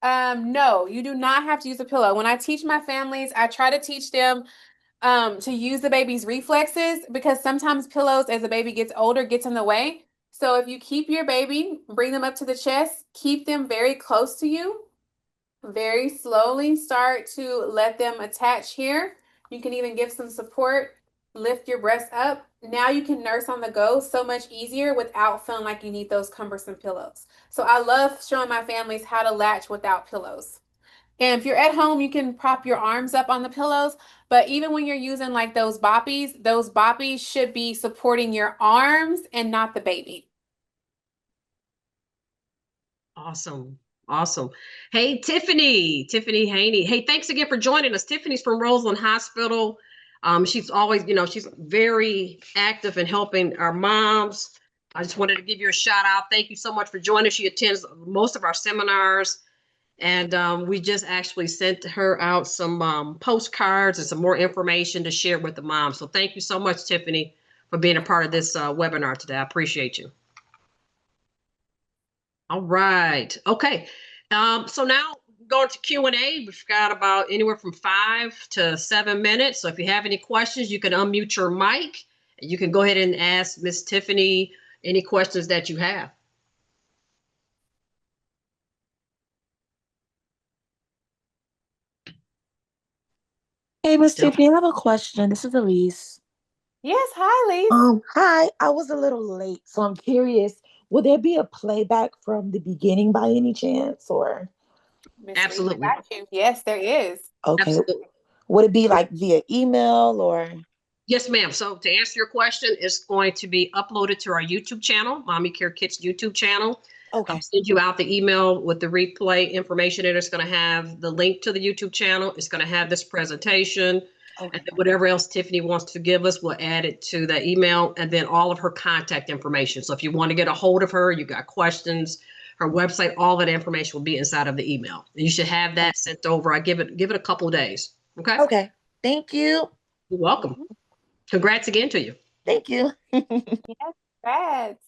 No, you do not have to use a pillow. When I teach my families, I try to teach them to use the baby's reflexes because sometimes pillows as the baby gets older gets in the way. So if you keep your baby, bring them up to the chest, keep them very close to you, very slowly start to let them attach here. You can even give some support, lift your breast up. Now you can nurse on the go so much easier without feeling like you need those cumbersome pillows. So I love showing my families how to latch without pillows. And if you're at home, you can prop your arms up on the pillows. But even when you're using like those boppies should be supporting your arms and not the baby. Awesome. Awesome. Hey, Tiffany Haney. Hey, thanks again for joining us. Tiffany's from Roseland Hospital. She's always, she's very active in helping our moms. I just wanted to give you a shout out. Thank you so much for joining. She attends most of our seminars. And we just actually sent her out some postcards and some more information to share with the moms. So thank you so much, Tiffany, for being a part of this webinar today. I appreciate you. All right. Okay. So now going to Q&A. We've got about anywhere from 5 to 7 minutes. So if you have any questions, you can unmute your mic and you can go ahead and ask Miss Tiffany any questions that you have. Hey, Miss Tiffany, I have a question. This is Elise. Yes, hi, Lise. Hi. I was a little late, so I'm curious. Will there be a playback from the beginning by any chance, or Miss Lise, I Absolutely. got you. Yes, there is. okay? Absolutely. Would it be like via email or Yes, ma'am. So to answer your question, it's going to be uploaded to our YouTube channel, Mommy Care Kits YouTube channel. I'll okay? send you out the email with the replay information, and it's going to have the link to the YouTube channel. It's going to have this presentation, and Okay. then whatever else Tiffany wants to give us, we'll add it to the email, and then all of her contact information. So if you want to get a hold of her, you got questions, her website, all that information will be inside of the email. And you should have that sent over. I give it a couple of days. Okay. Okay. Thank you. You're welcome. Mhm. Congrats again to you. Thank you. Yes, congrats.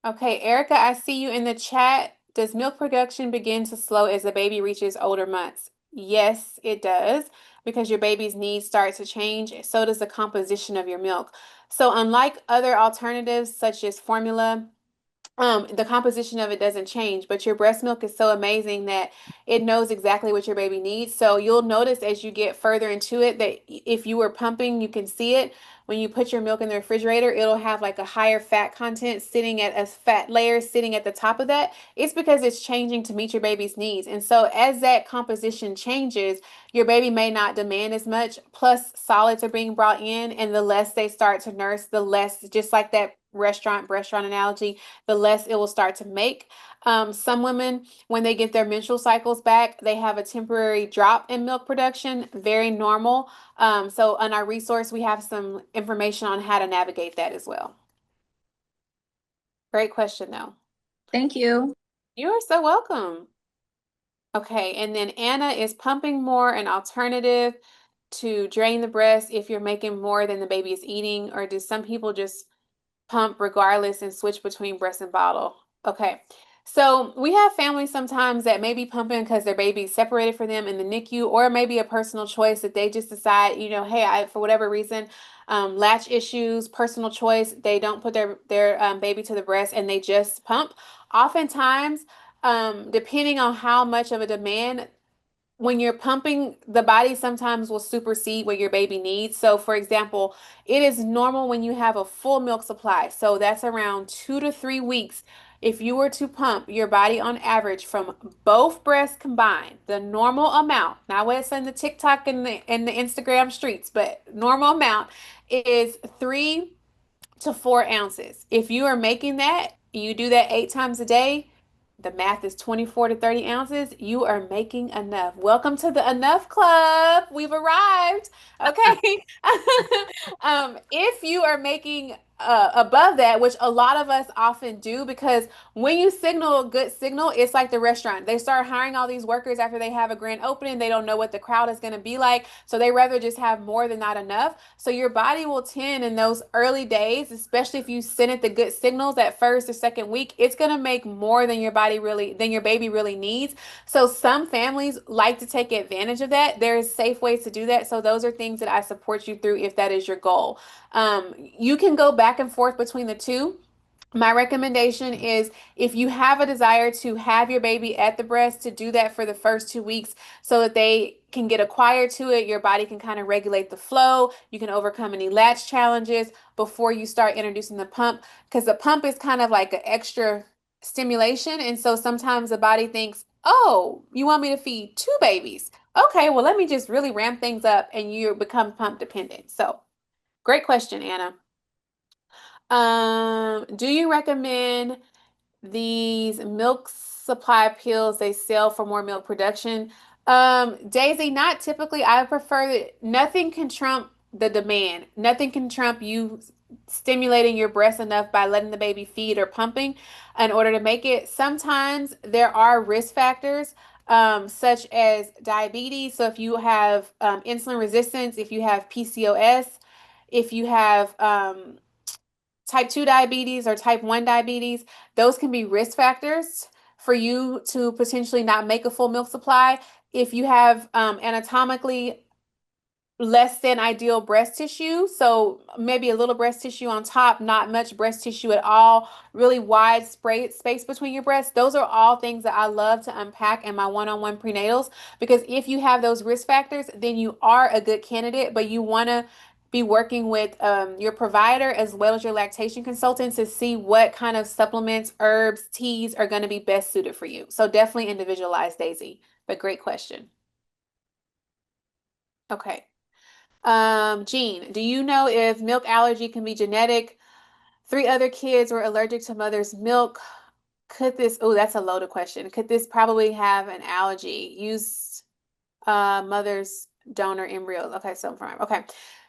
Okay, Erica, I see you in the chat. Does milk production begin to slow as the baby reaches older months? Yes, it does, because your baby's needs start to change. So does the composition of your milk. So, unlike other alternatives such as formula, the composition of it doesn't change, but your breast milk is so amazing that it knows exactly what your baby needs. So you'll notice as you get further into it that if you were pumping, you can see it. When you put your milk in the refrigerator, it'll have like a higher fat content sitting at a fat layer sitting at the top of that. It's because it's changing to meet your baby's needs. And so as that composition changes, your baby may not demand as much. Plus, solids are being brought in, and the less they start to nurse, the less, just like that restaurant analogy, the less it will start to make. Some women, when they get their menstrual cycles back, they have a temporary drop in milk production, very normal. So, on our resource, we have some information on how to navigate that as well. Great question, though. Thank you. You are so welcome. Okay, and then Anna, is pumping more an alternative to drain the breast if you're making more than the baby is eating, or do some people just pump regardless and switch between breast and bottle? Okay. So we have families sometimes that may be pumping because their baby is separated from them in the NICU, or maybe a personal choice that they just decide, hey, for whatever reason, latch issues, personal choice, they don't put their baby to the breast and they just pump. Oftentimes, depending on how much of a demand, when you're pumping, the body sometimes will supersede what your baby needs. So, for example, it is normal when you have a full milk supply. So, that's around 2 to 3 weeks. If you were to pump your body on average from both breasts combined, the normal amount, not what it's in the TikTok and the Instagram streets, but normal amount is 3 to 4 ounces. If you are making that, you do that 8 times a day, the math is 24 to 30 ounces. You are making enough. Welcome to the Enough Club. We've arrived. Okay. If you are making above that, which a lot of us often do, because when you signal a good signal, it's like the restaurant. They start hiring all these workers after they have a grand opening. They don't know what the crowd is going to be like. So they rather just have more than not enough. So your body will tend in those early days, especially if you send it the good signals that first or second week, it's going to make more than than your baby really needs. So some families like to take advantage of that. There's safe ways to do that. So those are things that I support you through if that is your goal. You can go back and forth between the two. My recommendation is, if you have a desire to have your baby at the breast, to do that for the first 2 weeks so that they can get acquired to it. Your body can kind of regulate the flow. You can overcome any latch challenges before you start introducing the pump, because the pump is kind of like an extra stimulation. And so sometimes the body thinks, oh, you want me to feed two babies? Okay, well, let me just really ramp things up, and you become pump dependent. So, great question, Anna. Do you recommend these milk supply pills they sell for more milk production? Daisy, not typically. I prefer that nothing can trump the demand. Nothing can trump you stimulating your breast enough by letting the baby feed or pumping in order to make it. Sometimes there are risk factors. Such as diabetes. So if you have insulin resistance, if you have PCOS, if you have type 2 diabetes or type 1 diabetes, those can be risk factors for you to potentially not make a full milk supply. If you have anatomically less than ideal breast tissue, so maybe a little breast tissue on top, not much breast tissue at all, really wide space between your breasts. Those are all things that I love to unpack in my one-on-one prenatals, because if you have those risk factors, then you are a good candidate, but you want to be working with your provider as well as your lactation consultant to see what kind of supplements, herbs, teas are going to be best suited for you. So definitely individualize, Daisy, but great question. Okay. Jean, do you know if milk allergy can be genetic? 3 other kids were allergic to mother's milk. Could this, oh, that's a loaded question. Could this probably have an allergy? Use mother's donor embryos. Okay, so from, okay.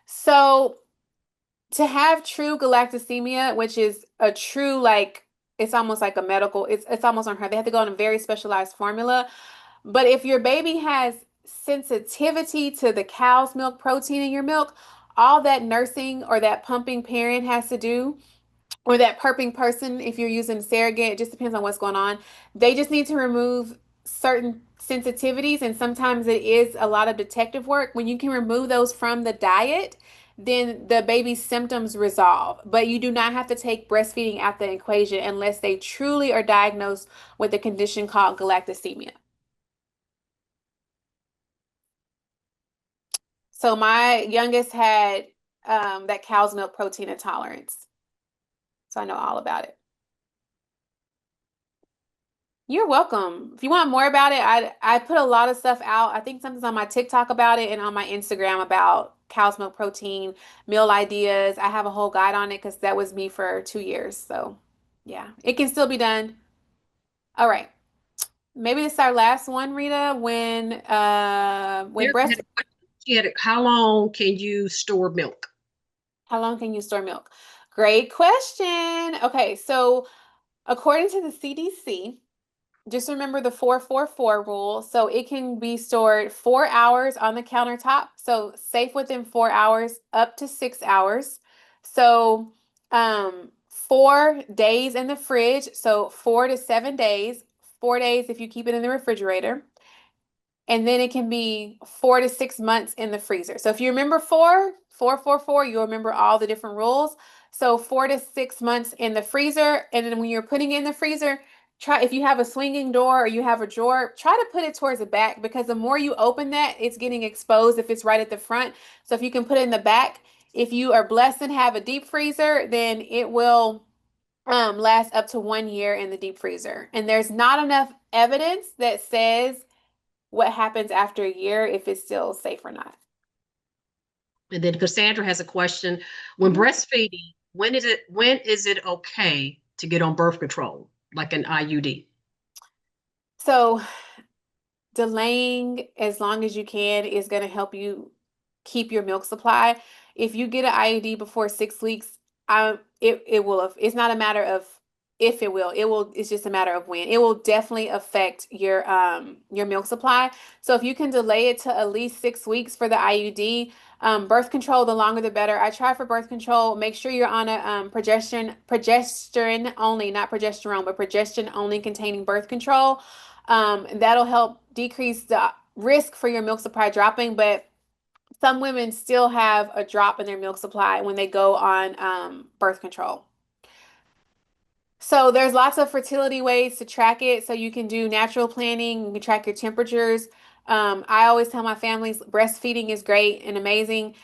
So to have true galactosemia, which is a true, like, it's almost like a medical, it's almost unheard. They have to go on a very specialized formula. But if your baby has sensitivity to the cow's milk protein in your milk, all that nursing or that pumping parent has to do, or that perping person, if you're using surrogate, it just depends on what's going on. They just need to remove certain sensitivities, and sometimes it is a lot of detective work. When you can remove those from the diet, then the baby's symptoms resolve. But you do not have to take breastfeeding out the equation unless they truly are diagnosed with a condition called galactosemia. So my youngest had that cow's milk protein intolerance. So I know all about it. You're welcome. If you want more about it, I put a lot of stuff out. I think something's on my TikTok about it and on my Instagram about cow's milk protein, meal ideas. I have a whole guide on it because that was me for 2 years. So yeah, it can still be done. All right. Maybe this is our last one, Rita. When Here, breast, how long can you store milk? how long can you store milk? Great question. Okay, so according to the CDC, just remember the 4-4-4 rule. So it can be stored 4 hours on the countertop. So safe within 4 hours, up to 6 hours. So 4 days in the fridge. So 4 to 7 days. 4 days if you keep it in the refrigerator. And then it can be 4 to 6 months in the freezer. So if you remember 4-4-4, you'll remember all the different rules. So 4 to 6 months in the freezer. And then when you're putting it in the freezer, try, if you have a swinging door or you have a drawer, try to put it towards the back, because the more you open that, it's getting exposed if it's right at the front. So if you can put it in the back, if you are blessed and have a deep freezer, then it will last up to 1 year in the deep freezer. And there's not enough evidence that says what happens after a year, if it's still safe or not. And then Cassandra has a question. When breastfeeding, when is it okay to get on birth control, like an IUD? So delaying as long as you can is going to help you keep your milk supply. If you get an IUD before 6 weeks, it will, it's not a matter of if it will, it's just a matter of when. It will definitely affect your milk supply. So if you can delay it to at least 6 weeks for the IUD, birth control, the longer the better. I try for birth control. Make sure you're on a progesterone only, not progesterone, but progestin only containing birth control. That'll help decrease the risk for your milk supply dropping, but some women still have a drop in their milk supply when they go on birth control. So there's lots of fertility ways to track it. So you can do natural planning, you can track your temperatures. I always tell my families breastfeeding is great and amazing.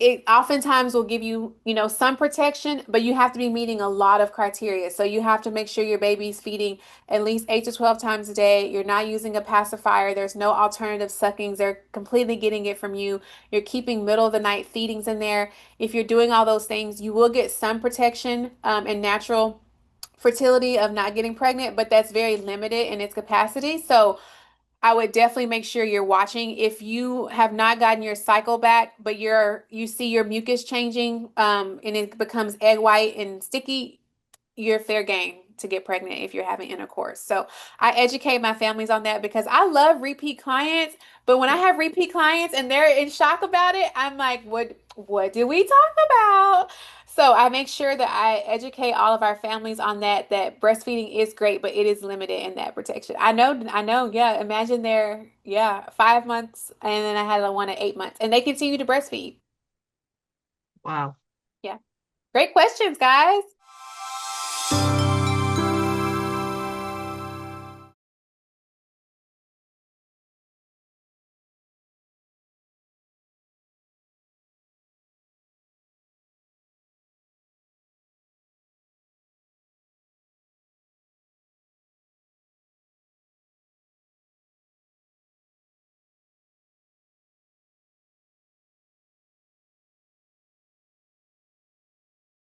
It oftentimes will give you, some protection, but you have to be meeting a lot of criteria. So you have to make sure your baby's feeding at least 8 to 12 times a day. You're not using a pacifier. There's no alternative suckings. They're completely getting it from you. You're keeping middle of the night feedings in there. If you're doing all those things, you will get some protection and natural fertility of not getting pregnant, but that's very limited in its capacity. So I would definitely make sure you're watching. If you have not gotten your cycle back, but you see your mucus changing, and it becomes egg white and sticky, you're fair game to get pregnant if you're having intercourse. So I educate my families on that because I love repeat clients, but when I have repeat clients and they're in shock about it, I'm like, what did we talk about? So I make sure that I educate all of our families on that breastfeeding is great, but it is limited in that protection. I know, yeah. Imagine they're 5 months and then I had one at 8 months and they continue to breastfeed. Wow. Yeah. Great questions, guys.